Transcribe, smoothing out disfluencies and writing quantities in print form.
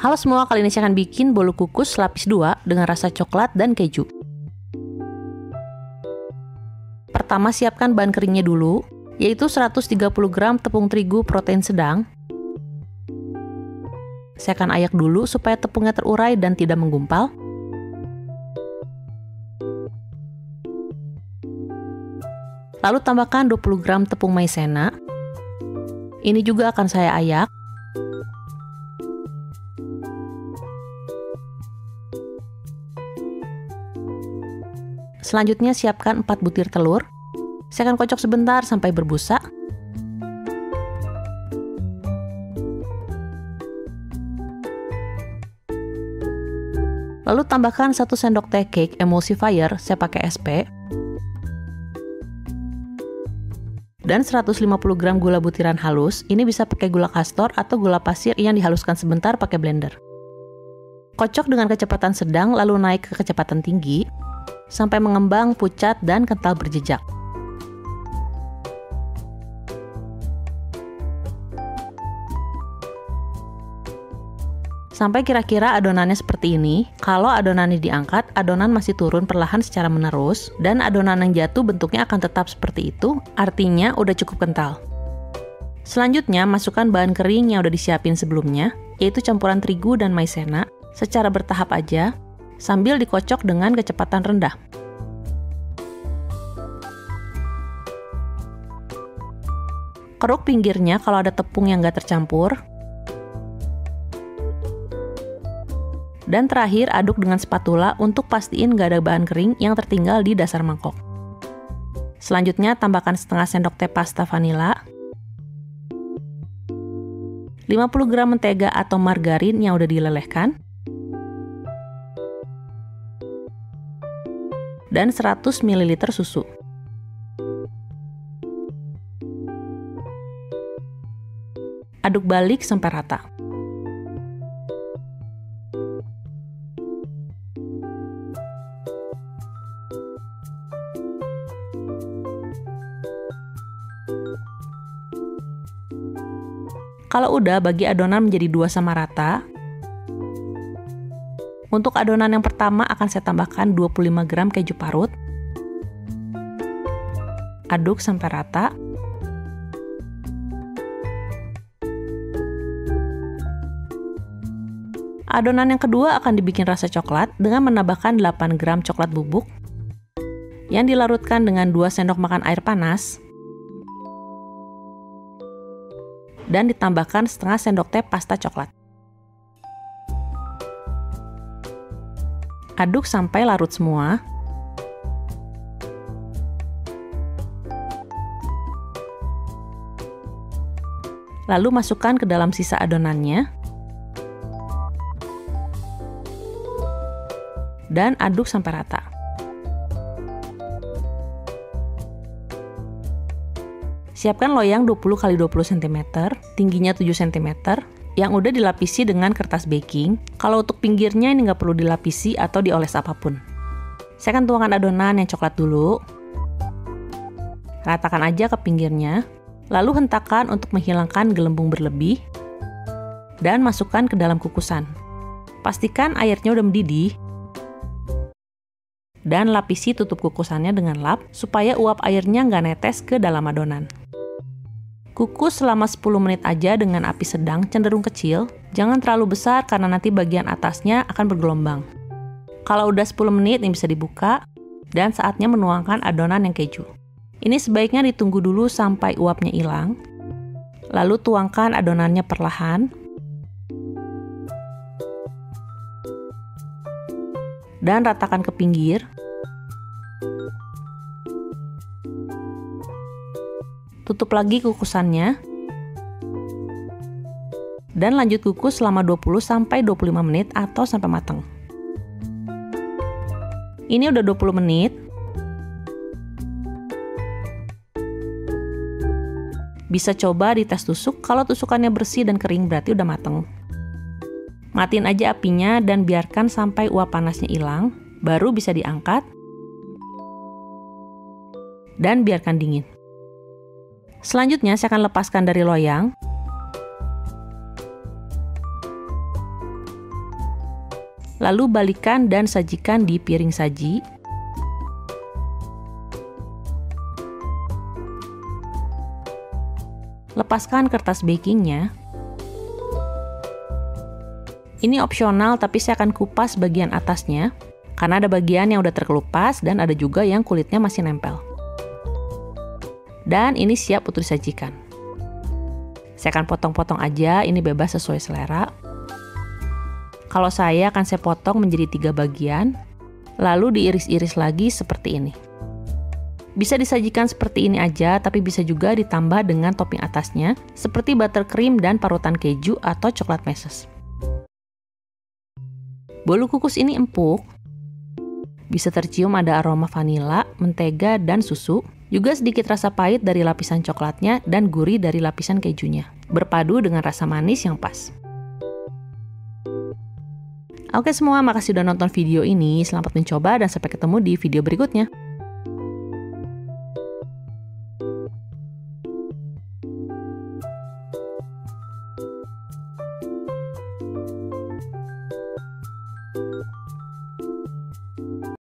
Halo semua, kali ini saya akan bikin bolu kukus lapis 2 dengan rasa coklat dan keju. Pertama, siapkan bahan keringnya dulu, yaitu 130 gram tepung terigu protein sedang. Saya akan ayak dulu supaya tepungnya terurai dan tidak menggumpal. Lalu tambahkan 20 gram tepung maizena. Ini juga akan saya ayak. Selanjutnya siapkan 4 butir telur. Saya akan kocok sebentar sampai berbusa. Lalu tambahkan 1 sendok teh cake emulsifier, saya pakai SP. Dan 150 gram gula butiran halus, ini bisa pakai gula kastor atau gula pasir yang dihaluskan sebentar pakai blender. Kocok dengan kecepatan sedang lalu naik ke kecepatan tinggi, sampai mengembang, pucat, dan kental berjejak. Sampai kira-kira adonannya seperti ini. Kalau adonannya diangkat, adonan masih turun perlahan secara menerus, dan adonan yang jatuh bentuknya akan tetap seperti itu, artinya udah cukup kental. Selanjutnya, masukkan bahan kering yang udah disiapin sebelumnya, yaitu campuran terigu dan maizena, secara bertahap aja, sambil dikocok dengan kecepatan rendah. Keruk pinggirnya kalau ada tepung yang nggak tercampur. Dan terakhir, aduk dengan spatula untuk pastiin nggak ada bahan kering yang tertinggal di dasar mangkok. Selanjutnya, tambahkan setengah sendok teh pasta vanila, 50 gram mentega atau margarin yang udah dilelehkan, dan 100 ml susu. Aduk balik sampai rata. Kalau udah, bagi adonan menjadi 2 sama rata. Untuk adonan yang pertama akan saya tambahkan 25 gram keju parut. Aduk sampai rata. Adonan yang kedua akan dibikin rasa coklat dengan menambahkan 8 gram coklat bubuk yang dilarutkan dengan 2 sendok makan air panas dan ditambahkan setengah sendok teh pasta coklat. Aduk sampai larut semua. Lalu masukkan ke dalam sisa adonannya. Dan aduk sampai rata. Siapkan loyang 20 x 20 cm, tingginya 7 cm, yang udah dilapisi dengan kertas baking. Kalau untuk pinggirnya ini nggak perlu dilapisi atau dioles apapun. Saya akan tuangkan adonan yang coklat dulu. Ratakan aja ke pinggirnya, lalu hentakan untuk menghilangkan gelembung berlebih, dan masukkan ke dalam kukusan. Pastikan airnya udah mendidih, dan lapisi tutup kukusannya dengan lap supaya uap airnya nggak netes ke dalam adonan. Kukus selama 10 menit aja dengan api sedang cenderung kecil, jangan terlalu besar karena nanti bagian atasnya akan bergelombang. Kalau udah 10 menit ini bisa dibuka, dan saatnya menuangkan adonan yang keju. Ini sebaiknya ditunggu dulu sampai uapnya hilang, lalu tuangkan adonannya perlahan, dan ratakan ke pinggir. Tutup lagi kukusannya, dan lanjut kukus selama 20-25 menit atau sampai matang. Ini udah 20 menit. Bisa coba dites tusuk, kalau tusukannya bersih dan kering berarti udah matang. Matiin aja apinya dan biarkan sampai uap panasnya hilang, baru bisa diangkat. Dan biarkan dingin. Selanjutnya saya akan lepaskan dari loyang. Lalu balikan dan sajikan di piring saji. Lepaskan kertas bakingnya. Ini opsional, tapi saya akan kupas bagian atasnya, karena ada bagian yang udah terkelupas dan ada juga yang kulitnya masih nempel. Dan ini siap untuk disajikan. Saya akan potong-potong aja, ini bebas sesuai selera. Kalau saya akan saya potong menjadi 3 bagian, lalu diiris-iris lagi seperti ini. Bisa disajikan seperti ini aja, tapi bisa juga ditambah dengan topping atasnya, seperti buttercream dan parutan keju atau coklat meses. Bolu kukus ini empuk, bisa tercium ada aroma vanila, mentega, dan susu, juga sedikit rasa pahit dari lapisan coklatnya dan gurih dari lapisan kejunya, berpadu dengan rasa manis yang pas. Oke semua, makasih udah nonton video ini, selamat mencoba dan sampai ketemu di video berikutnya.